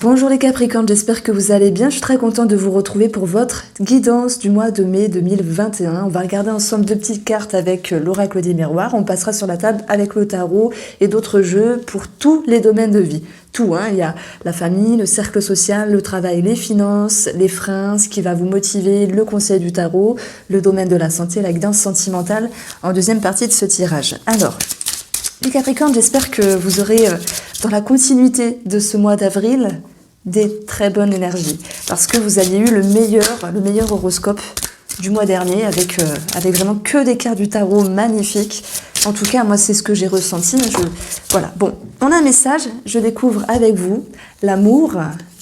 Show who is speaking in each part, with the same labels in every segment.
Speaker 1: Bonjour les Capricornes, j'espère que vous allez bien. Je suis très contente de vous retrouver pour votre guidance du mois de mai 2021. On va regarder ensemble deux petites cartes avec l'oracle des miroirs. On passera sur la table avec le tarot et d'autres jeux pour tous les domaines de vie. Tout, hein. Il y a la famille, le cercle social, le travail, les finances, les freins, ce qui va vous motiver, le conseil du tarot, le domaine de la santé, la guidance sentimentale en deuxième partie de ce tirage. Alors, les Capricornes, j'espère que vous aurez, dans la continuité de ce mois d'avril, des très bonnes énergies. Parce que vous aviez eu le meilleur horoscope du mois dernier, avec vraiment que des cartes du tarot magnifiques. En tout cas, moi, c'est ce que j'ai ressenti. Voilà, bon, on a un message, je découvre avec vous l'amour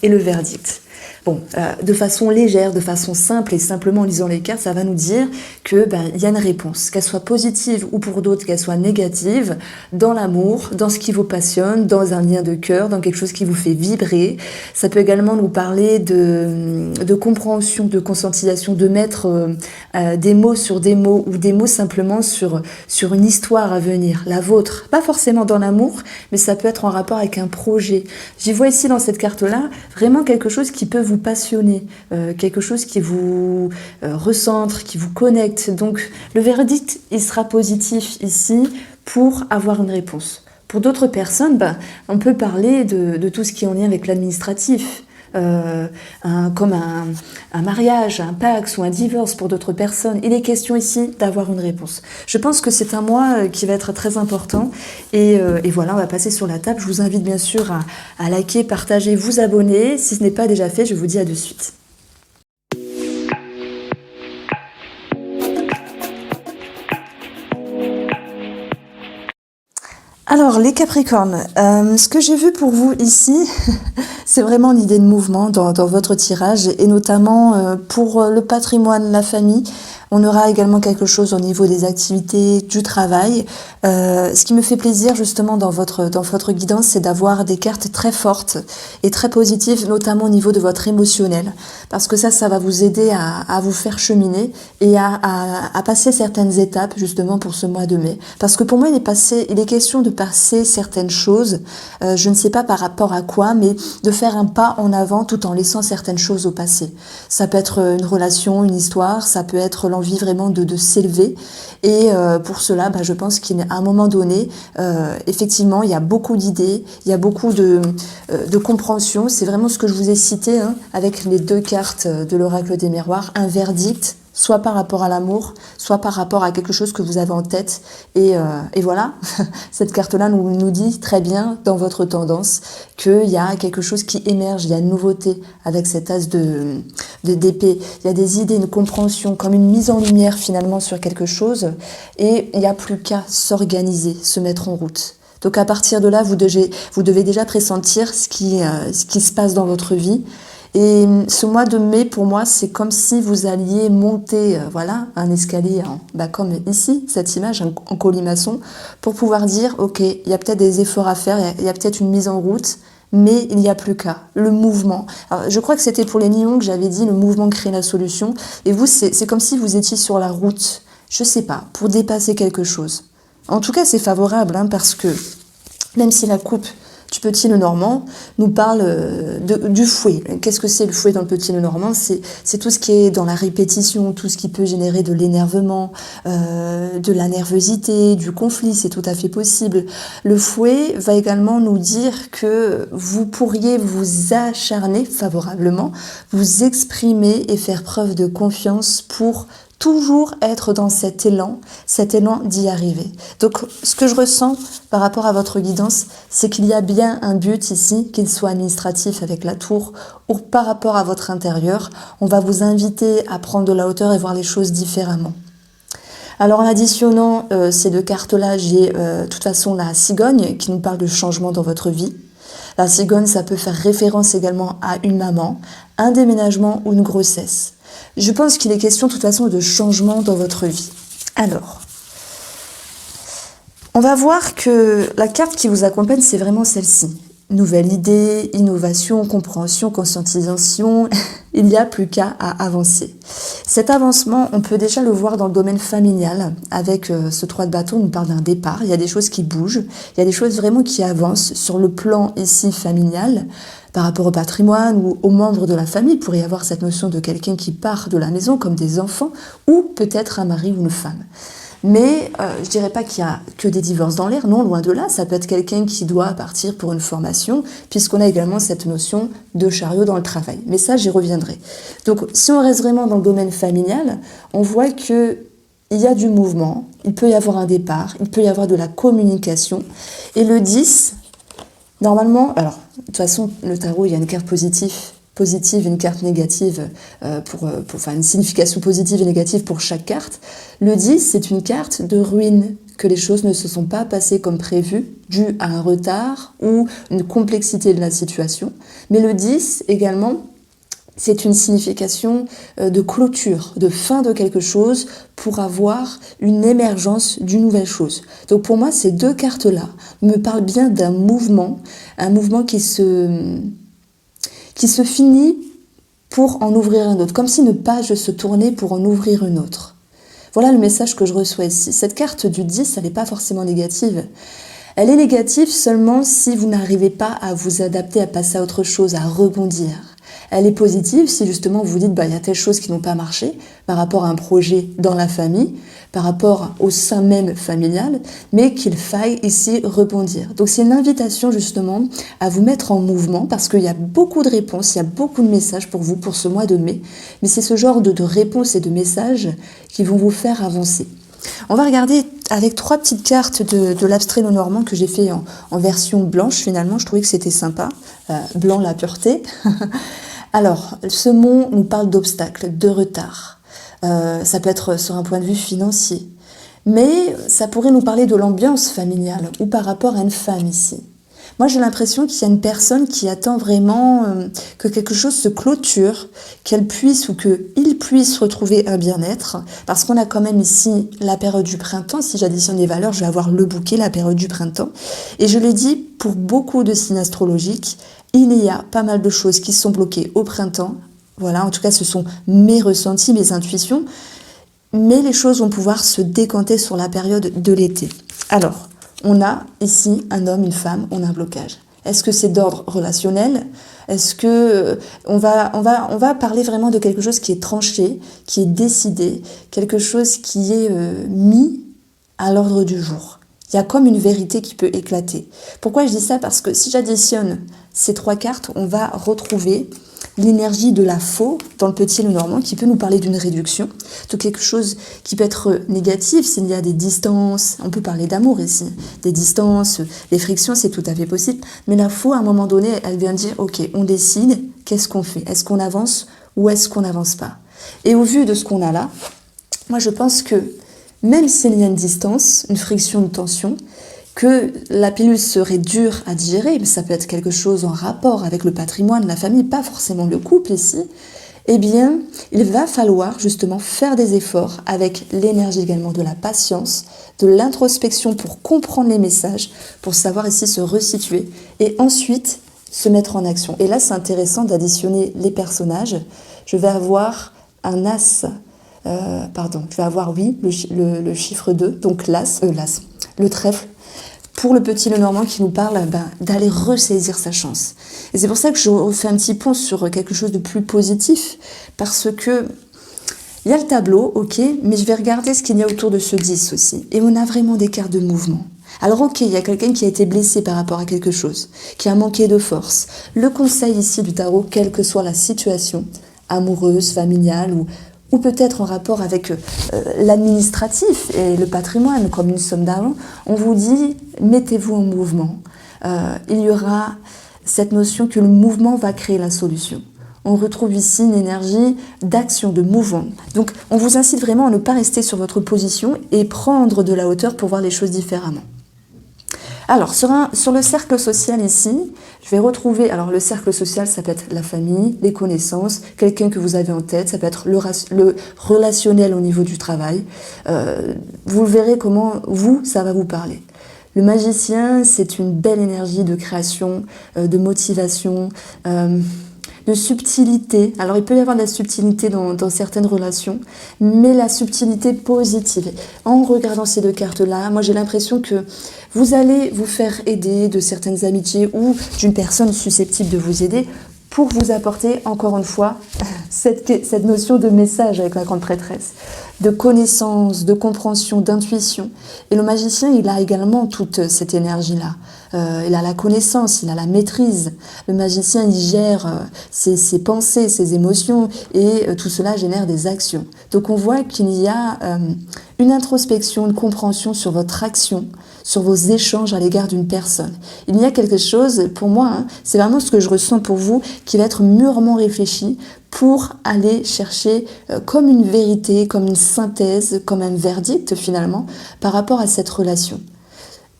Speaker 1: et le verdict. Bon, de façon légère, de façon simple et simplement en lisant les cartes, ça va nous dire que y a une réponse, qu'elle soit positive ou pour d'autres qu'elle soit négative, dans l'amour, dans ce qui vous passionne, dans un lien de cœur, dans quelque chose qui vous fait vibrer. Ça peut également nous parler de compréhension, de conscientisation, de mettre des mots sur des mots ou des mots simplement sur une histoire à venir, la vôtre. Pas forcément dans l'amour, mais ça peut être en rapport avec un projet. J'y vois ici dans cette carte-là vraiment quelque chose qui peut vous passionner, quelque chose qui vous recentre, qui vous connecte. Donc le verdict, il sera positif ici pour avoir une réponse. Pour d'autres personnes, on peut parler de tout ce qui est en lien avec l'administratif. Comme un mariage, un pax ou un divorce pour d'autres personnes. Il est question ici d'avoir une réponse. Je pense que c'est un mois qui va être très important et voilà, on va passer sur la table. Je vous invite bien sûr à liker, partager, vous abonner. Si ce n'est pas déjà fait, je vous dis à de suite. Alors, les Capricornes, ce que j'ai vu pour vous ici, c'est vraiment l'idée de mouvement dans votre tirage, et notamment pour le patrimoine, la famille. On aura également quelque chose au niveau des activités, du travail. Ce qui me fait plaisir justement dans votre guidance, c'est d'avoir des cartes très fortes et très positives, notamment au niveau de votre émotionnel. Parce que ça va vous aider à vous faire cheminer et à passer certaines étapes justement pour ce mois de mai. Parce que pour moi, il est question de passer certaines choses, je ne sais pas par rapport à quoi, mais de faire un pas en avant tout en laissant certaines choses au passé. Ça peut être une relation, une histoire, ça peut être l'envie vraiment de s'élever. Et pour cela, je pense qu'à un moment donné, effectivement, il y a beaucoup d'idées, il y a beaucoup de compréhension. C'est vraiment ce que je vous ai cité avec les deux cartes de l'oracle des miroirs, un verdict, soit par rapport à l'amour, soit par rapport à quelque chose que vous avez en tête. Et voilà, cette carte-là nous dit très bien dans votre tendance qu'il y a quelque chose qui émerge, il y a une nouveauté avec cet as d'épée. Il y a des idées, une compréhension, comme une mise en lumière finalement sur quelque chose. Et il n'y a plus qu'à s'organiser, se mettre en route. Donc à partir de là, vous devez déjà pressentir ce qui se passe dans votre vie. Et ce mois de mai, pour moi, c'est comme si vous alliez monter un escalier, comme ici, cette image, en colimaçon, pour pouvoir dire, ok, il y a peut-être des efforts à faire, il y a peut-être une mise en route, mais il n'y a plus qu'à. Le mouvement. Alors, je crois que c'était pour les lions que j'avais dit, le mouvement crée la solution. Et vous, c'est comme si vous étiez sur la route, je sais pas, pour dépasser quelque chose. En tout cas, c'est favorable, parce que même si la coupe du Petit Lenormand nous parle du fouet. Qu'est-ce que c'est le fouet dans le Petit Lenormand ? C'est tout ce qui est dans la répétition, tout ce qui peut générer de l'énervement, de la nervosité, du conflit, c'est tout à fait possible. Le fouet va également nous dire que vous pourriez vous acharner favorablement, vous exprimer et faire preuve de confiance pour toujours être dans cet élan d'y arriver. Donc, ce que je ressens par rapport à votre guidance, c'est qu'il y a bien un but ici, qu'il soit administratif avec la tour, ou par rapport à votre intérieur, on va vous inviter à prendre de la hauteur et voir les choses différemment. Alors en additionnant ces deux cartes-là, j'ai de toute façon la cigogne qui nous parle de changement dans votre vie. La cigogne, ça peut faire référence également à une maman, un déménagement ou une grossesse. Je pense qu'il est question de toute façon de changement dans votre vie. Alors, on va voir que la carte qui vous accompagne, c'est vraiment celle-ci. Nouvelle idée, innovation, compréhension, conscientisation, il n'y a plus qu'à avancer. Cet avancement, on peut déjà le voir dans le domaine familial. Avec ce 3 de bâton, on nous parle d'un départ. Il y a des choses qui bougent, il y a des choses vraiment qui avancent sur le plan ici familial, par rapport au patrimoine ou aux membres de la famille. Il pourrait y avoir cette notion de quelqu'un qui part de la maison, comme des enfants, ou peut-être un mari ou une femme. Mais je dirais pas qu'il y a que des divorces dans l'air, non, loin de là. Ça peut être quelqu'un qui doit partir pour une formation, puisqu'on a également cette notion de chariot dans le travail. Mais ça, j'y reviendrai. Donc, si on reste vraiment dans le domaine familial, on voit que il y a du mouvement, il peut y avoir un départ, il peut y avoir de la communication. Et le 10, normalement, alors, de toute façon, le tarot, il y a une carte positive, une carte négative, enfin une signification positive et négative pour chaque carte. Le 10, c'est une carte de ruine, que les choses ne se sont pas passées comme prévu, dû à un retard ou une complexité de la situation. Mais le 10, également, c'est une signification de clôture, de fin de quelque chose pour avoir une émergence d'une nouvelle chose. Donc pour moi, ces deux cartes-là me parlent bien d'un mouvement, un mouvement qui se finit pour en ouvrir un autre, comme si une page se tournait pour en ouvrir une autre. Voilà le message que je reçois ici. Cette carte du 10, elle n'est pas forcément négative. Elle est négative seulement si vous n'arrivez pas à vous adapter, à passer à autre chose, à rebondir. Elle est positive si justement vous dites il y a telle chose qui n'ont pas marché par rapport à un projet dans la famille, par rapport au sein même familial, mais qu'il faille ici rebondir. Donc c'est une invitation justement à vous mettre en mouvement parce qu'il y a beaucoup de réponses, il y a beaucoup de messages pour vous pour ce mois de mai, mais c'est ce genre de réponses et de messages qui vont vous faire avancer. On va regarder avec 3 petites cartes de l'abstrait normand que j'ai fait en version blanche finalement, je trouvais que c'était sympa, blanc la pureté. Alors, ce mot nous parle d'obstacles, de retard. Ça peut être sur un point de vue financier. Mais ça pourrait nous parler de l'ambiance familiale ou par rapport à une femme ici. Moi, j'ai l'impression qu'il y a une personne qui attend vraiment que quelque chose se clôture, qu'elle puisse ou qu'il puisse retrouver un bien-être. Parce qu'on a quand même ici la période du printemps. Si j'additionne les valeurs, je vais avoir le bouquet, la période du printemps. Et je l'ai dit, pour beaucoup de signes astrologiques, il y a pas mal de choses qui sont bloquées au printemps. Voilà, en tout cas, ce sont mes ressentis, mes intuitions. Mais les choses vont pouvoir se décanter sur la période de l'été. Alors, on a ici un homme, une femme, on a un blocage. Est-ce que c'est d'ordre relationnel? Est-ce que on va parler vraiment de quelque chose qui est tranché, qui est décidé, quelque chose qui est mis à l'ordre du jour? Il y a comme une vérité qui peut éclater. Pourquoi je dis ça? Parce que si j'additionne ces 3 cartes, on va retrouver l'énergie de la faux dans le petit Lenormand qui peut nous parler d'une réduction, de quelque chose qui peut être négatif s'il y a des distances, on peut parler d'amour ici, des distances, des frictions, c'est tout à fait possible, mais la faux à un moment donné, elle vient dire ok, on décide, qu'est-ce qu'on fait? Est-ce qu'on avance ou est-ce qu'on n'avance pas? Et au vu de ce qu'on a là, moi je pense que même s'il y a une distance, une friction, une tension, que la pilule serait dure à digérer, mais ça peut être quelque chose en rapport avec le patrimoine, la famille, pas forcément le couple ici, eh bien, il va falloir justement faire des efforts avec l'énergie également de la patience, de l'introspection pour comprendre les messages, pour savoir ici se resituer et ensuite se mettre en action. Et là, c'est intéressant d'additionner les personnages. Je vais avoir un as, je vais avoir, oui, le chiffre 2, donc l'as, le trèfle, pour le petit Lenormand qui nous parle d'aller ressaisir sa chance. Et c'est pour ça que je fais un petit pont sur quelque chose de plus positif, parce que il y a le tableau, ok, mais je vais regarder ce qu'il y a autour de ce 10 aussi. Et on a vraiment des cartes de mouvement. Alors ok, il y a quelqu'un qui a été blessé par rapport à quelque chose, qui a manqué de force. Le conseil ici du tarot, quelle que soit la situation, amoureuse, familiale ou peut-être en rapport avec l'administratif et le patrimoine, comme une somme d'argent, on vous dit, mettez-vous en mouvement. Il y aura cette notion que le mouvement va créer la solution. On retrouve ici une énergie d'action, de mouvement. Donc, on vous incite vraiment à ne pas rester sur votre position et prendre de la hauteur pour voir les choses différemment. Alors, sur le cercle social ici, je vais retrouver, alors le cercle social, ça peut être la famille, les connaissances, quelqu'un que vous avez en tête, ça peut être le relationnel au niveau du travail. Vous verrez comment, ça va vous parler. Le magicien, c'est une belle énergie de création, de motivation, de subtilité. Alors il peut y avoir de la subtilité dans certaines relations, mais la subtilité positive. En regardant ces deux cartes-là, moi j'ai l'impression que vous allez vous faire aider de certaines amitiés ou d'une personne susceptible de vous aider pour vous apporter, encore une fois, cette notion de message avec la grande prêtresse, de connaissance, de compréhension, d'intuition. Et le magicien, il a également toute cette énergie-là. Il a la connaissance, il a la maîtrise. Le magicien, il gère ses pensées, ses émotions, et tout cela génère des actions. Donc on voit qu'il y a une introspection, une compréhension sur votre action, sur vos échanges à l'égard d'une personne. Il y a quelque chose, pour moi, c'est vraiment ce que je ressens pour vous, qui va être mûrement réfléchi pour aller chercher comme une vérité, comme une synthèse, comme un verdict finalement, par rapport à cette relation.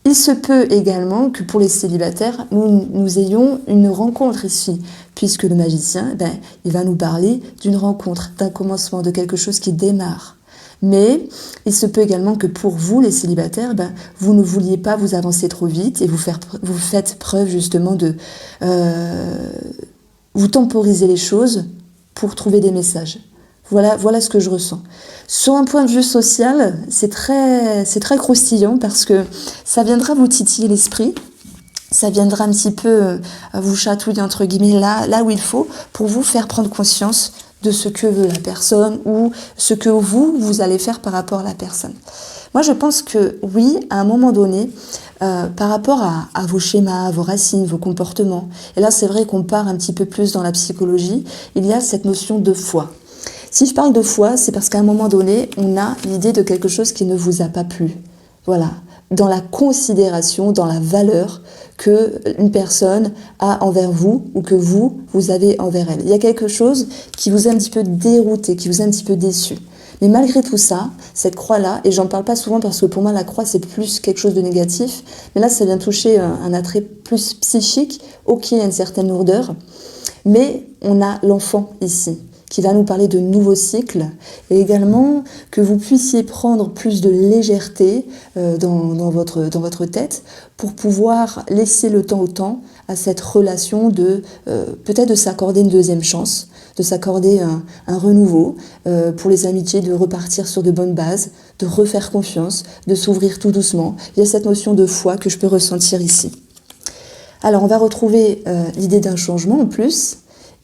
Speaker 1: Il se peut également que pour les célibataires, nous ayons une rencontre ici, puisque le magicien, il va nous parler d'une rencontre, d'un commencement, de quelque chose qui démarre. Mais il se peut également que pour vous, les célibataires, vous ne vouliez pas vous avancer trop vite et vous faites preuve justement de... vous temporisez les choses pour trouver des messages. Voilà ce que je ressens. Sur un point de vue social, c'est très croustillant parce que ça viendra vous titiller l'esprit, ça viendra un petit peu vous chatouiller entre guillemets là où il faut pour vous faire prendre conscience de ce que veut la personne ou ce que vous allez faire par rapport à la personne. Moi, je pense que oui, à un moment donné, par rapport à vos schémas, à vos racines, vos comportements, et là c'est vrai qu'on part un petit peu plus dans la psychologie, il y a cette notion de foi. Si je parle de foi, c'est parce qu'à un moment donné, on a l'idée de quelque chose qui ne vous a pas plu. Voilà, dans la considération, dans la valeur qu'une personne a envers vous ou que vous avez envers elle. Il y a quelque chose qui vous a un petit peu dérouté, qui vous a un petit peu déçu. Mais malgré tout ça, cette croix-là, et j'en parle pas souvent parce que pour moi la croix c'est plus quelque chose de négatif, mais là ça vient toucher un attrait plus psychique, ok, il y a une certaine lourdeur, mais on a l'enfant ici, qui va nous parler de nouveaux cycles, et également que vous puissiez prendre plus de légèreté dans votre tête pour pouvoir laisser le temps au temps à cette relation de peut-être de s'accorder une deuxième chance, de s'accorder un renouveau, pour les amitiés de repartir sur de bonnes bases, de refaire confiance, de s'ouvrir tout doucement. Il y a cette notion de foi que je peux ressentir ici. Alors on va retrouver l'idée d'un changement en plus,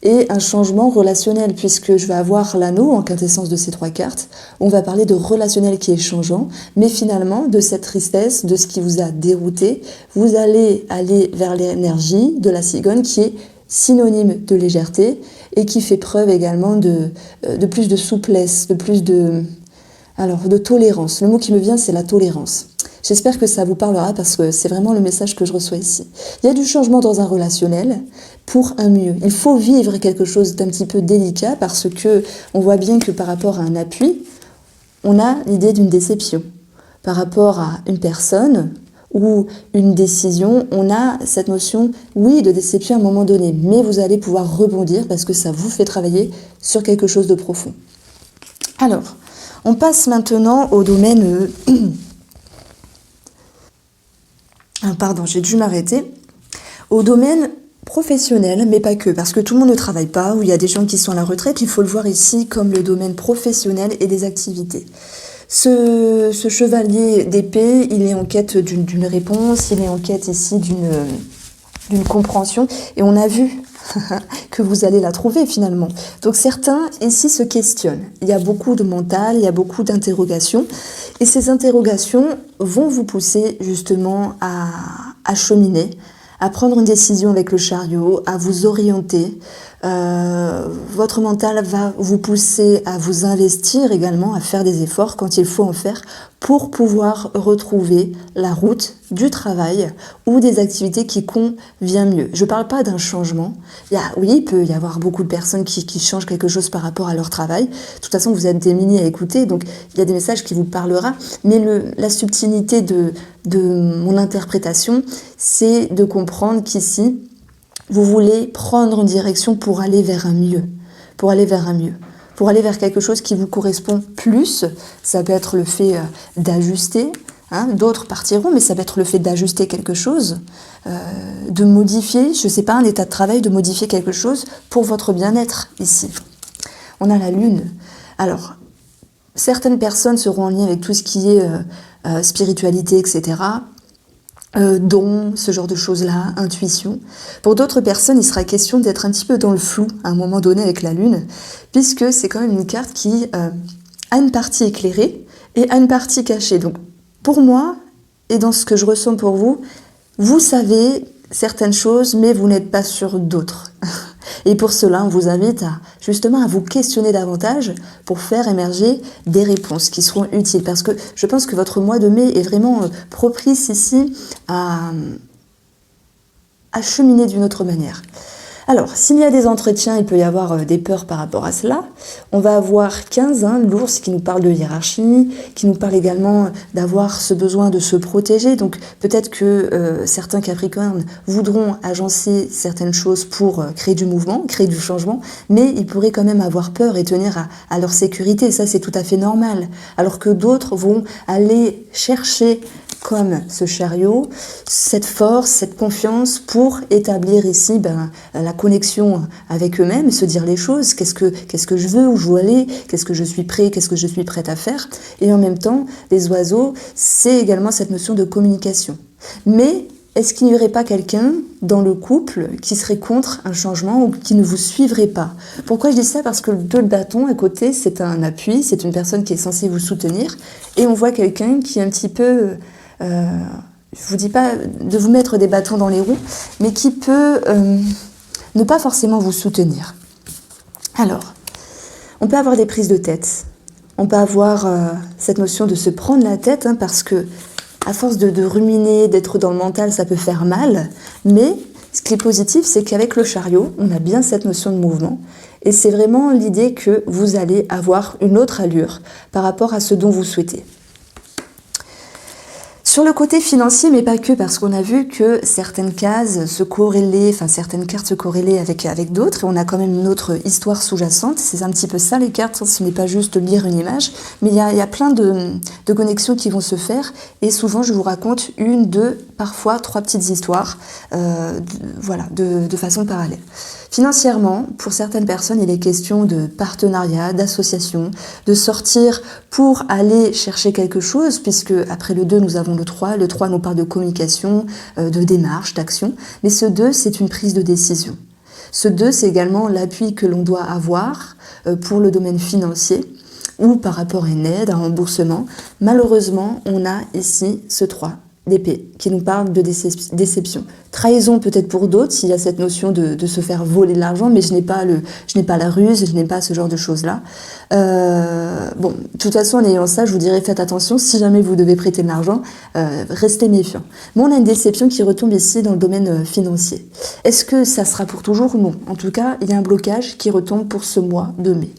Speaker 1: et un changement relationnel, puisque je vais avoir l'anneau en quintessence de ces trois cartes. On va parler de relationnel qui est changeant, mais finalement, de cette tristesse, de ce qui vous a dérouté, vous allez aller vers l'énergie de la cigogne qui est synonyme de légèreté et qui fait preuve également de plus de souplesse, de plus de tolérance. Le mot qui me vient, c'est la tolérance. J'espère que ça vous parlera parce que c'est vraiment le message que je reçois ici. Il y a du changement dans un relationnel pour un mieux. Il faut vivre quelque chose d'un petit peu délicat parce que on voit bien que par rapport à un appui, on a l'idée d'une déception. Par rapport à une personne ou une décision, on a cette notion, oui, de déception à un moment donné, mais vous allez pouvoir rebondir parce que ça vous fait travailler sur quelque chose de profond. Alors, on passe maintenant au domaine... Pardon, j'ai dû m'arrêter. Au domaine professionnel, mais pas que, parce que tout le monde ne travaille pas, ou il y a des gens qui sont à la retraite, il faut le voir ici comme le domaine professionnel et des activités. Ce chevalier d'épée, il est en quête d'une réponse, il est en quête ici d'une compréhension, et on a vu que vous allez la trouver finalement. Donc certains ici se questionnent. Il y a beaucoup de mental, il y a beaucoup d'interrogations, et ces interrogations vont vous pousser justement à cheminer, à prendre une décision avec le chariot, à vous orienter. Votre mental va vous pousser à vous investir également, à faire des efforts quand il faut en faire pour pouvoir retrouver la route du travail ou des activités qui conviennent mieux. Je ne parle pas d'un changement. Il peut y avoir beaucoup de personnes qui changent quelque chose par rapport à leur travail. De toute façon, vous êtes des mini à écouter, donc il y a des messages qui vous parlera. Mais la subtilité de mon interprétation, c'est de comprendre qu'ici, vous voulez prendre une direction pour aller vers un mieux, pour aller vers quelque chose qui vous correspond plus. Ça peut être le fait d'ajuster Hein, d'autres partiront, mais ça va être le fait d'ajuster quelque chose, de modifier, je ne sais pas, un état de travail, de modifier quelque chose pour votre bien-être ici. On a la lune. Alors, certaines personnes seront en lien avec tout ce qui est spiritualité, etc., dons, ce genre de choses-là, intuition. Pour d'autres personnes, il sera question d'être un petit peu dans le flou à un moment donné avec la lune, puisque c'est quand même une carte qui a une partie éclairée et a une partie cachée. Donc, pour moi, et dans ce que je ressens pour vous, vous savez certaines choses, mais vous n'êtes pas sûr d'autres. Et pour cela, on vous invite justement à vous questionner davantage pour faire émerger des réponses qui seront utiles. Parce que je pense que votre mois de mai est vraiment propice ici à cheminer d'une autre manière. Alors, s'il y a des entretiens, il peut y avoir des peurs par rapport à cela. On va avoir 15, l'ours qui nous parle de hiérarchie, qui nous parle également d'avoir ce besoin de se protéger. Donc, peut-être que certains Capricornes voudront agencer certaines choses pour créer du mouvement, créer du changement, mais ils pourraient quand même avoir peur et tenir à leur sécurité. Ça, c'est tout à fait normal. Alors que d'autres vont aller chercher comme ce chariot, cette force, cette confiance pour établir ici la connexion avec eux-mêmes, se dire les choses, qu'est-ce que je veux, où je veux aller, qu'est-ce que je suis prêt, qu'est-ce que je suis prête à faire. Et en même temps, les oiseaux, c'est également cette notion de communication. Mais est-ce qu'il n'y aurait pas quelqu'un dans le couple qui serait contre un changement ou qui ne vous suivrait pas? Pourquoi je dis ça? Parce que le 2 de bâton à côté, c'est un appui, c'est une personne qui est censée vous soutenir. Et on voit quelqu'un qui est un petit peu... je ne vous dis pas de vous mettre des bâtons dans les roues, mais qui peut ne pas forcément vous soutenir. Alors, on peut avoir des prises de tête, on peut avoir cette notion de se prendre la tête, parce que à force de ruminer, d'être dans le mental, ça peut faire mal, mais ce qui est positif, c'est qu'avec le chariot, on a bien cette notion de mouvement, et c'est vraiment l'idée que vous allez avoir une autre allure par rapport à ce dont vous souhaitez. Sur le côté financier, mais pas que, parce qu'on a vu que certaines cases se corrélaient, certaines cartes se corrélaient avec d'autres, et on a quand même une autre histoire sous-jacente. C'est un petit peu ça les cartes, ce n'est pas juste lire une image, mais il y a plein de connexions qui vont se faire, et souvent je vous raconte 1, 2, parfois 3 petites histoires, de façon parallèle. Financièrement, pour certaines personnes, il est question de partenariat, d'association, de sortir pour aller chercher quelque chose, puisque après le 2, nous avons le 3. Le 3 nous parle de communication, de démarche, d'action. Mais ce 2, c'est une prise de décision. Ce 2, c'est également l'appui que l'on doit avoir pour le domaine financier ou par rapport à une aide, un remboursement. Malheureusement, on a ici ce 3. D'épée, qui nous parle de déception. Trahison peut-être pour d'autres, s'il y a cette notion de se faire voler de l'argent, mais je n'ai pas la ruse, je n'ai pas ce genre de choses-là. De toute façon, en ayant ça, je vous dirais, faites attention, si jamais vous devez prêter de l'argent, restez méfiants. Mais on a une déception qui retombe ici dans le domaine financier. Est-ce que ça sera pour toujours? Non. En tout cas, il y a un blocage qui retombe pour ce mois de mai.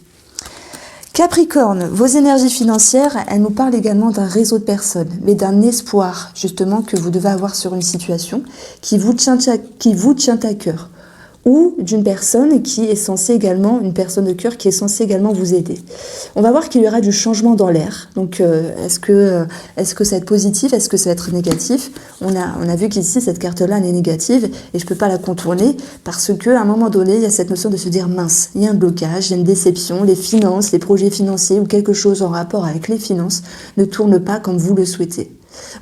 Speaker 1: Capricorne, vos énergies financières, elles nous parlent également d'un réseau de personnes, mais d'un espoir justement que vous devez avoir sur une situation qui vous tient à cœur, ou d'une personne qui est censée également, une personne de cœur qui est censée également vous aider. On va voir qu'il y aura du changement dans l'air. Donc, est-ce que ça va être positif? Est-ce que ça va être négatif? On a vu qu'ici, cette carte-là, elle est négative et je ne peux pas la contourner parce qu'à un moment donné, il y a cette notion de se dire mince, il y a un blocage, il y a une déception, les finances, les projets financiers ou quelque chose en rapport avec les finances ne tournent pas comme vous le souhaitez.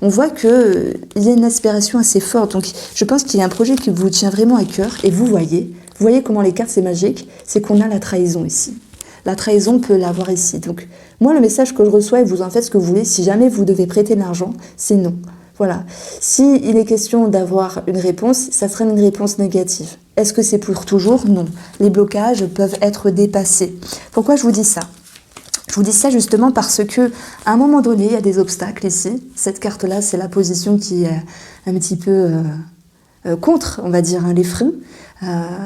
Speaker 1: On voit qu'il y a une aspiration assez forte, donc je pense qu'il y a un projet qui vous tient vraiment à cœur, et vous voyez comment les cartes c'est magique, c'est qu'on a la trahison ici. La trahison, on peut l'avoir ici. Donc moi le message que je reçois, et vous en faites ce que vous voulez, si jamais vous devez prêter de l'argent, c'est non. Voilà. Si il est question d'avoir une réponse, ça serait une réponse négative. Est-ce que c'est pour toujours? Non. Les blocages peuvent être dépassés. Pourquoi je vous dis ça? Je vous dis ça justement parce que à un moment donné, il y a des obstacles ici. Cette carte-là, c'est la position qui est un petit peu contre, on va dire, les freins.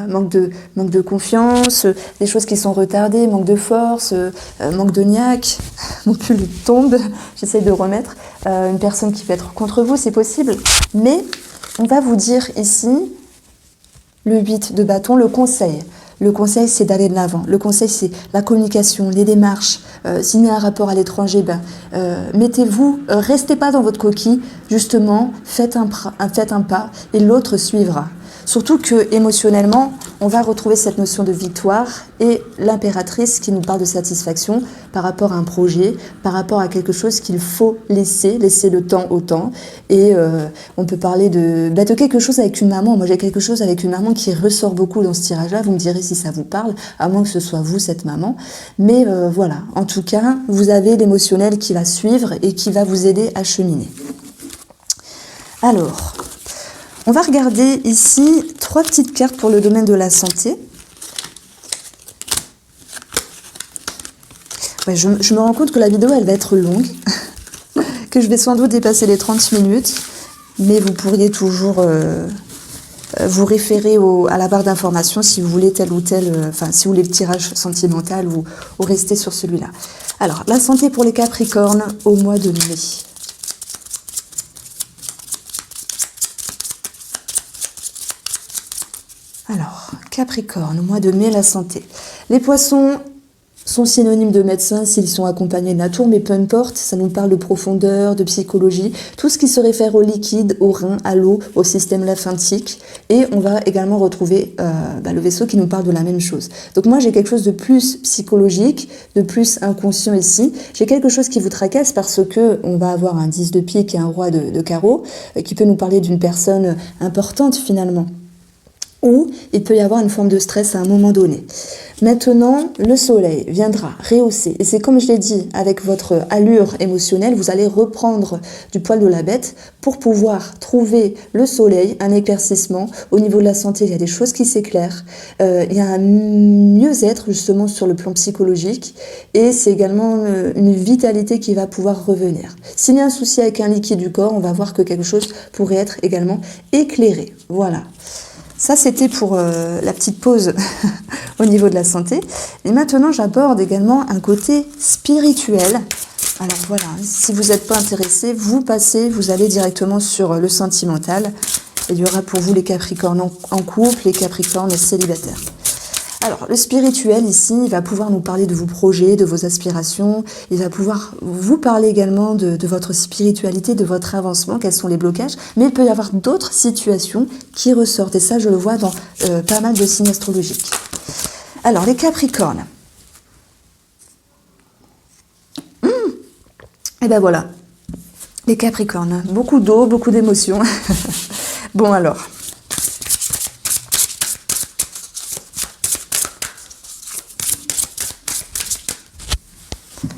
Speaker 1: Manque de confiance, des choses qui sont retardées, manque de force, manque de niaque. Mon pull tombe, j'essaie de remettre. Une personne qui peut être contre vous, c'est possible. Mais on va vous dire ici, le 8 de bâton, le conseil. Le conseil, c'est d'aller de l'avant. Le conseil, c'est la communication, les démarches. S'il y a un rapport à l'étranger, mettez-vous, restez pas dans votre coquille. Justement, faites un pas et l'autre suivra. Surtout que émotionnellement, on va retrouver cette notion de victoire et l'impératrice qui nous parle de satisfaction par rapport à un projet, par rapport à quelque chose qu'il faut laisser le temps au temps. Et on peut parler de quelque chose avec une maman. Moi, j'ai quelque chose avec une maman qui ressort beaucoup dans ce tirage-là. Vous me direz si ça vous parle, à moins que ce soit vous, cette maman. Mais voilà, en tout cas, vous avez l'émotionnel qui va suivre et qui va vous aider à cheminer. Alors, on va regarder ici 3 petites cartes pour le domaine de la santé. Ouais, je me rends compte que la vidéo, elle va être longue, que je vais sans doute dépasser les 30 minutes, mais vous pourriez toujours vous référer à la barre d'informations si vous voulez tel ou tel, si vous voulez le tirage sentimental ou rester sur celui-là. Alors, la santé pour les Capricornes au mois de mai. Alors, Capricorne, au mois de mai, la santé. Les poissons sont synonymes de médecins s'ils sont accompagnés de la tour, mais peu importe, ça nous parle de profondeur, de psychologie, tout ce qui se réfère au liquide, au rein, à l'eau, au système lymphatique. Et on va également retrouver le vaisseau qui nous parle de la même chose. Donc moi, j'ai quelque chose de plus psychologique, de plus inconscient ici. J'ai quelque chose qui vous tracasse parce que on va avoir un 10 de pique et un roi de carreau qui peut nous parler d'une personne importante finalement. Ou il peut y avoir une forme de stress à un moment donné. Maintenant, le soleil viendra rehausser. Et c'est comme je l'ai dit, avec votre allure émotionnelle, vous allez reprendre du poil de la bête pour pouvoir trouver le soleil, un éclaircissement. Au niveau de la santé, il y a des choses qui s'éclairent. Il y a un mieux-être justement sur le plan psychologique. Et c'est également une vitalité qui va pouvoir revenir. S'il y a un souci avec un liquide du corps, on va voir que quelque chose pourrait être également éclairé. Voilà. Ça, c'était pour la petite pause au niveau de la santé. Et maintenant, j'aborde également un côté spirituel. Alors voilà, si vous n'êtes pas intéressé, vous passez, vous allez directement sur le sentimental. Et il y aura pour vous les Capricornes en couple, les Capricornes célibataires. Alors, le spirituel ici, il va pouvoir nous parler de vos projets, de vos aspirations. Il va pouvoir vous parler également de votre spiritualité, de votre avancement, quels sont les blocages. Mais il peut y avoir d'autres situations qui ressortent. Et ça, je le vois dans pas mal de signes astrologiques. Alors, les Capricornes. Et ben voilà. Les Capricornes. Beaucoup d'eau, beaucoup d'émotions. Bon alors.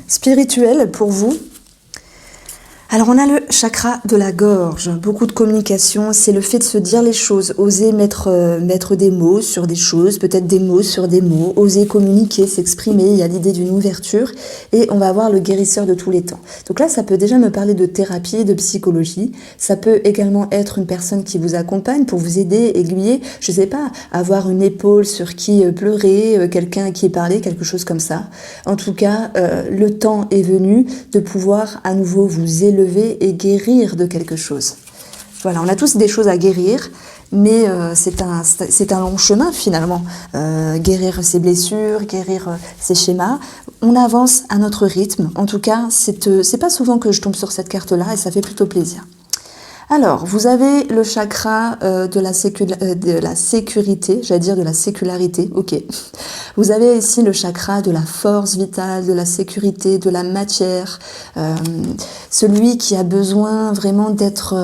Speaker 1: Spirituel pour vous. Alors on a le chakra de la gorge, beaucoup de communication, c'est le fait de se dire les choses, oser mettre des mots sur des choses, peut-être des mots sur des mots, oser communiquer, s'exprimer, il y a l'idée d'une ouverture et on va avoir le guérisseur de tous les temps. Donc là ça peut déjà me parler de thérapie, de psychologie, ça peut également être une personne qui vous accompagne pour vous aider, aiguiller, je sais pas, avoir une épaule sur qui pleurer, quelqu'un à qui parler, quelque chose comme ça. En tout cas, le temps est venu de pouvoir à nouveau vous élever et guérir de quelque chose. Voilà, on a tous des choses à guérir, mais c'est un long chemin finalement. Guérir ses blessures, guérir ses schémas. On avance à notre rythme. En tout cas, c'est pas souvent que je tombe sur cette carte-là et ça fait plutôt plaisir. Alors, vous avez le chakra de la sécurité, j'allais dire de la sécularité, ok. Vous avez ici le chakra de la force vitale, de la sécurité, de la matière, celui qui a besoin vraiment d'être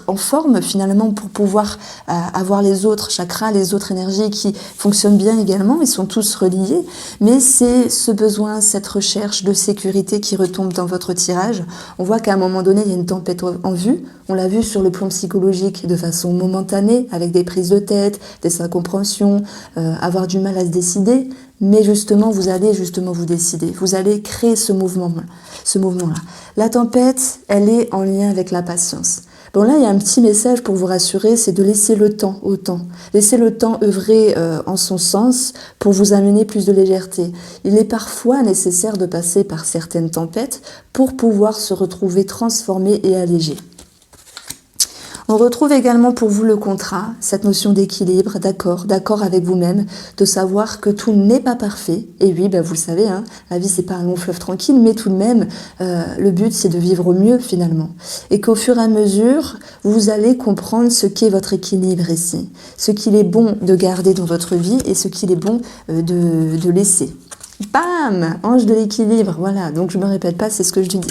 Speaker 1: en forme finalement pour pouvoir avoir les autres chakras, les autres énergies qui fonctionnent bien également, ils sont tous reliés, mais c'est ce besoin, cette recherche de sécurité qui retombe dans votre tirage. On voit qu'à un moment donné, il y a une tempête en vue, on l'a vu sur le plan psychologique de façon momentanée, avec des prises de tête, des incompréhensions, avoir du mal à se décider, mais justement, vous allez vous décider, vous allez créer ce mouvement-là. La tempête, elle est en lien avec la patience. Bon là, il y a un petit message pour vous rassurer, c'est de laisser le temps au temps. Laisser le temps œuvrer en son sens pour vous amener plus de légèreté. Il est parfois nécessaire de passer par certaines tempêtes pour pouvoir se retrouver transformé et allégé. On retrouve également pour vous le contrat, cette notion d'équilibre, d'accord avec vous-même, de savoir que tout n'est pas parfait. Et oui, vous le savez, hein, la vie c'est pas un long fleuve tranquille, mais tout de même, le but c'est de vivre au mieux finalement. Et qu'au fur et à mesure, vous allez comprendre ce qu'est votre équilibre ici, ce qu'il est bon de garder dans votre vie et ce qu'il est bon de laisser. Bam! Ange de l'équilibre, voilà. Donc je me répète pas, c'est ce que je dis.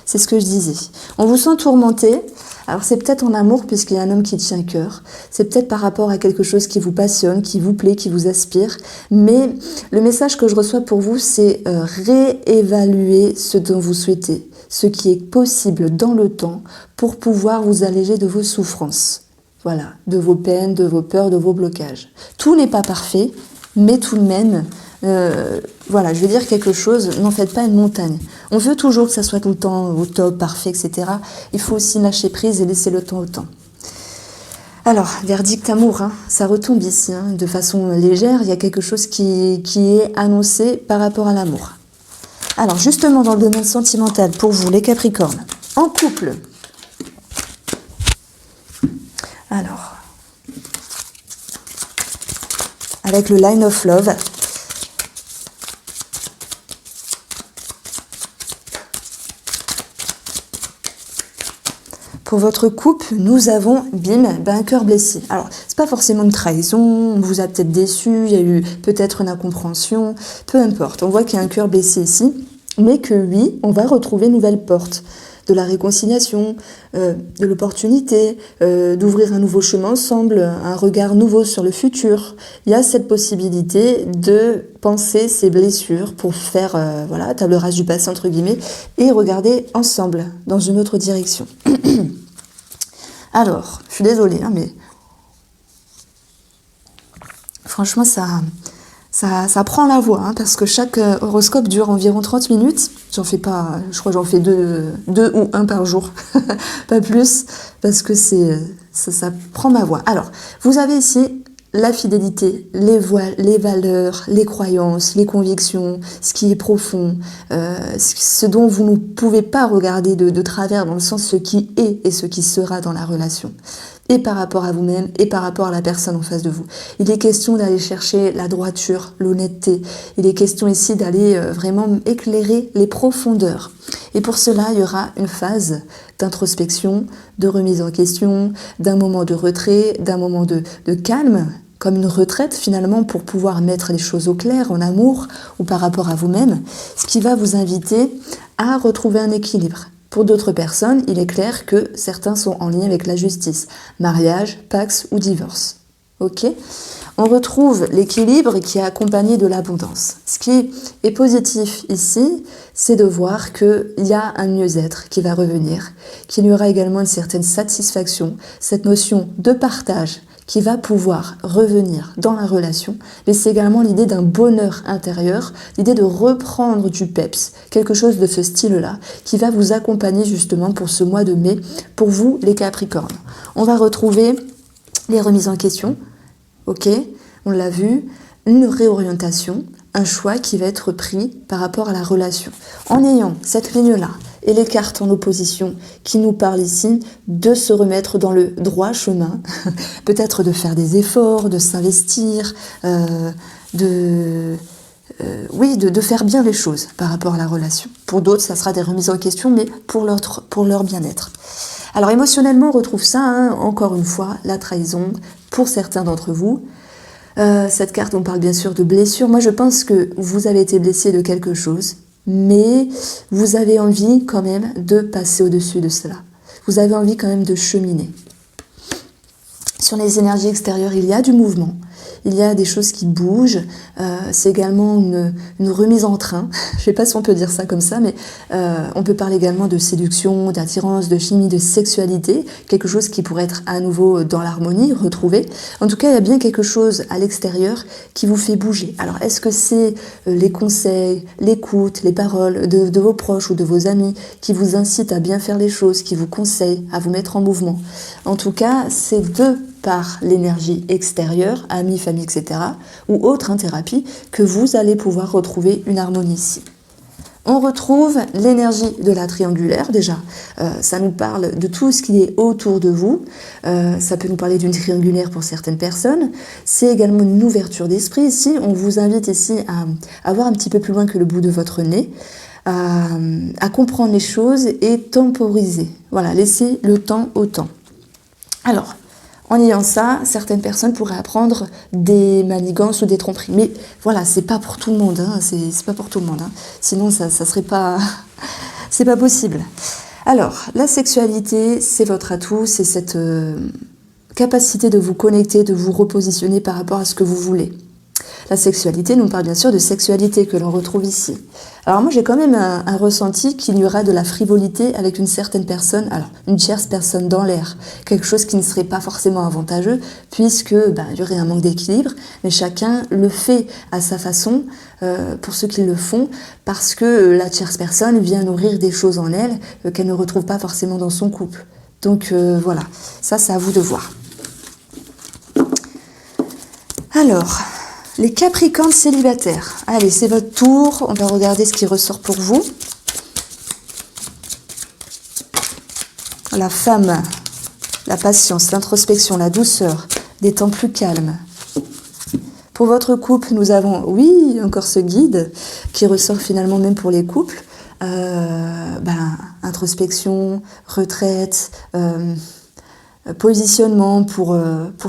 Speaker 1: C'est ce que je disais. On vous sent tourmenté. Alors c'est peut-être en amour puisqu'il y a un homme qui tient cœur. C'est peut-être par rapport à quelque chose qui vous passionne, qui vous plaît, qui vous aspire. Mais le message que je reçois pour vous, c'est réévaluer ce dont vous souhaitez, ce qui est possible dans le temps pour pouvoir vous alléger de vos souffrances. Voilà, de vos peines, de vos peurs, de vos blocages. Tout n'est pas parfait, mais tout de même... voilà, je vais dire quelque chose, n'en faites pas une montagne. On veut toujours que ça soit tout le temps au top, parfait, etc. Il faut aussi lâcher prise et laisser le temps au temps. Alors, verdict amour, hein, ça retombe ici, hein, de façon légère, il y a quelque chose qui est annoncé par rapport à l'amour. Alors, justement, dans le domaine sentimental, pour vous, les Capricornes, en couple. Alors, avec le Line of Love, pour votre couple, nous avons, bim, un cœur blessé. Alors, c'est pas forcément une trahison, on vous a peut-être déçu, il y a eu peut-être une incompréhension, peu importe. On voit qu'il y a un cœur blessé ici, mais que oui, on va retrouver une nouvelle porte. De la réconciliation, de l'opportunité, d'ouvrir un nouveau chemin ensemble, un regard nouveau sur le futur. Il y a cette possibilité de penser ces blessures pour faire voilà, table rase du passé entre guillemets et regarder ensemble dans une autre direction. Alors, je suis désolée, hein, mais franchement ça prend la voix, hein, parce que chaque horoscope dure environ 30 minutes. J'en fais pas, je crois que j'en fais deux ou un par jour, pas plus, parce que ça prend ma voix. Alors, vous avez ici la fidélité, les valeurs, les croyances, les convictions, ce qui est profond, ce dont vous ne pouvez pas regarder de travers, dans le sens ce qui est et ce qui sera dans la relation. Et par rapport à vous-même, et par rapport à la personne en face de vous. Il est question d'aller chercher la droiture, l'honnêteté. Il est question ici d'aller vraiment éclairer les profondeurs. Et pour cela, il y aura une phase d'introspection, de remise en question, d'un moment de retrait, d'un moment de calme, comme une retraite finalement pour pouvoir mettre les choses au clair en amour ou par rapport à vous-même, ce qui va vous inviter à retrouver un équilibre. Pour d'autres personnes, il est clair que certains sont en lien avec la justice, mariage, pax ou divorce. Ok ? On retrouve l'équilibre qui est accompagné de l'abondance. Ce qui est positif ici, c'est de voir qu'il y a un mieux-être qui va revenir, qu'il y aura également une certaine satisfaction, cette notion de partage qui va pouvoir revenir dans la relation, mais c'est également l'idée d'un bonheur intérieur, l'idée de reprendre du peps, quelque chose de ce style-là, qui va vous accompagner justement pour ce mois de mai, pour vous les Capricornes. On va retrouver les remises en question, ok, on l'a vu, une réorientation, un choix qui va être pris par rapport à la relation. En ayant cette ligne-là, et les cartes en opposition qui nous parlent ici de se remettre dans le droit chemin, peut-être de faire des efforts, de s'investir, de faire bien les choses par rapport à la relation. Pour d'autres, ça sera des remises en question, mais pour leur bien-être. Alors émotionnellement, on retrouve ça, hein, encore une fois, la trahison pour certains d'entre vous. Cette carte, on parle bien sûr de blessure. Moi, je pense que vous avez été blessé de quelque chose, mais vous avez envie quand même de passer au-dessus de cela. Vous avez envie quand même de cheminer. Sur les énergies extérieures, il y a du mouvement, il y a des choses qui bougent, c'est également une remise en train, je ne sais pas si on peut dire ça comme ça, mais on peut parler également de séduction, d'attirance, de chimie, de sexualité, quelque chose qui pourrait être à nouveau dans l'harmonie, retrouvé. En tout cas, il y a bien quelque chose à l'extérieur qui vous fait bouger. Alors, est-ce que c'est les conseils, l'écoute, les paroles de vos proches ou de vos amis qui vous incitent à bien faire les choses, qui vous conseillent à vous mettre en mouvement? En tout cas, c'est par l'énergie extérieure, amis, famille, etc., ou autre thérapie, que vous allez pouvoir retrouver une harmonie ici. On retrouve l'énergie de la triangulaire déjà. Ça nous parle de tout ce qui est autour de vous. Ça peut nous parler d'une triangulaire pour certaines personnes. C'est également une ouverture d'esprit ici. On vous invite ici à voir un petit peu plus loin que le bout de votre nez, à comprendre les choses et temporiser. Voilà, laisser le temps au temps. Alors, en ayant ça, certaines personnes pourraient apprendre des manigances ou des tromperies. Mais voilà, c'est pas pour tout le monde. Hein, c'est pas pour tout le monde. Hein. Sinon, ça serait pas, c'est pas possible. Alors, la sexualité, c'est votre atout, c'est cette capacité de vous connecter, de vous repositionner par rapport à ce que vous voulez. La sexualité nous parle bien sûr de sexualité que l'on retrouve ici. Alors moi j'ai quand même un ressenti qu'il y aura de la frivolité avec une certaine personne, alors une tierce personne dans l'air, quelque chose qui ne serait pas forcément avantageux puisque il y aurait un manque d'équilibre, mais chacun le fait à sa façon pour ceux qui le font parce que la tierce personne vient nourrir des choses en elle qu'elle ne retrouve pas forcément dans son couple. Donc voilà, ça c'est à vous de voir. Alors, les Capricornes célibataires. Allez, c'est votre tour. On va regarder ce qui ressort pour vous. La femme, la patience, l'introspection, la douceur, des temps plus calmes. Pour votre couple, nous avons, oui, encore ce guide qui ressort finalement même pour les couples. Introspection, retraite, positionnement pour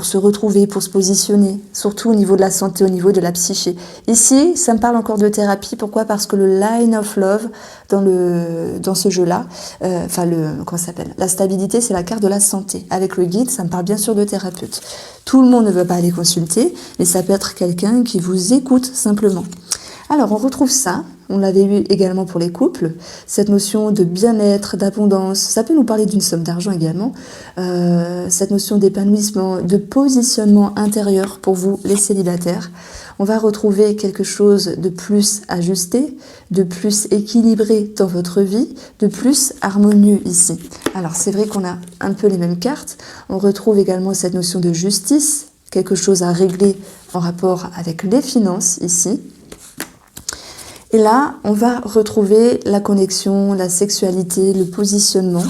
Speaker 1: se retrouver, pour se positionner, surtout au niveau de la santé, au niveau de la psyché. Ici, ça me parle encore de thérapie. Pourquoi ? Parce que le line of love dans ce jeu-là, comment ça s'appelle ? La stabilité, c'est la carte de la santé. Avec le guide, ça me parle bien sûr de thérapeute. Tout le monde ne veut pas aller consulter, mais ça peut être quelqu'un qui vous écoute simplement. Alors, on retrouve ça, on l'avait eu également pour les couples, cette notion de bien-être, d'abondance, ça peut nous parler d'une somme d'argent également, cette notion d'épanouissement, de positionnement intérieur pour vous, les célibataires. On va retrouver quelque chose de plus ajusté, de plus équilibré dans votre vie, de plus harmonieux ici. Alors, c'est vrai qu'on a un peu les mêmes cartes, on retrouve également cette notion de justice, quelque chose à régler en rapport avec les finances ici. Et là, on va retrouver la connexion, la sexualité, le positionnement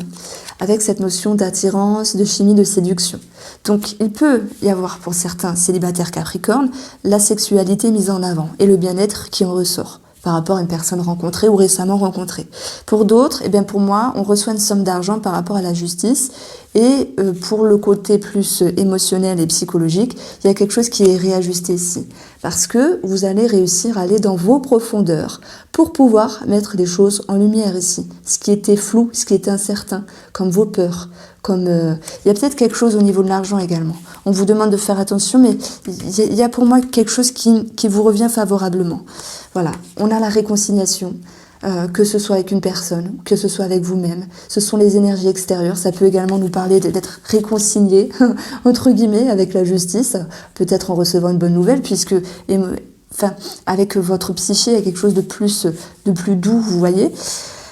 Speaker 1: avec cette notion d'attirance, de chimie, de séduction. Donc, il peut y avoir pour certains célibataires capricornes la sexualité mise en avant et le bien-être qui en ressort par rapport à une personne rencontrée ou récemment rencontrée. Pour d'autres, pour moi, on reçoit une somme d'argent par rapport à la justice et pour le côté plus émotionnel et psychologique, il y a quelque chose qui est réajusté ici. Parce que vous allez réussir à aller dans vos profondeurs pour pouvoir mettre les choses en lumière ici. Ce qui était flou, ce qui était incertain, comme vos peurs, comme il y a peut-être quelque chose au niveau de l'argent également. On vous demande de faire attention, mais il y a pour moi quelque chose qui vous revient favorablement. Voilà, on a la réconciliation, que ce soit avec une personne, que ce soit avec vous-même. Ce sont les énergies extérieures. Ça peut également nous parler d'être réconcilié, entre guillemets, avec la justice, peut-être en recevant une bonne nouvelle, puisque avec votre psyché, il y a quelque chose de plus doux, vous voyez.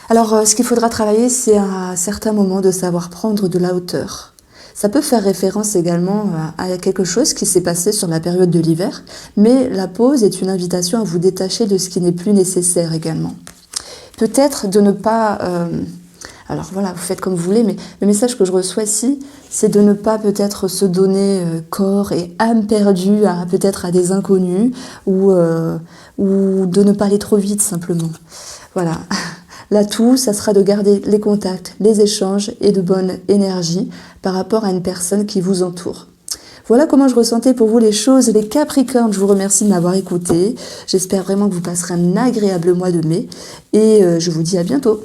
Speaker 1: Alors, ce qu'il faudra travailler, c'est à certains moments de savoir prendre de la hauteur. Ça peut faire référence également à quelque chose qui s'est passé sur la période de l'hiver, mais la pause est une invitation à vous détacher de ce qui n'est plus nécessaire également. Peut-être de ne pas... alors voilà, vous faites comme vous voulez, mais le message que je reçois ici, c'est de ne pas peut-être se donner corps et âme perdue peut-être à des inconnus ou de ne pas aller trop vite simplement. Voilà. L'atout, ça sera de garder les contacts, les échanges et de bonne énergie par rapport à une personne qui vous entoure. Voilà comment je ressentais pour vous les choses, les Capricornes. Je vous remercie de m'avoir écouté. J'espère vraiment que vous passerez un agréable mois de mai et je vous dis à bientôt.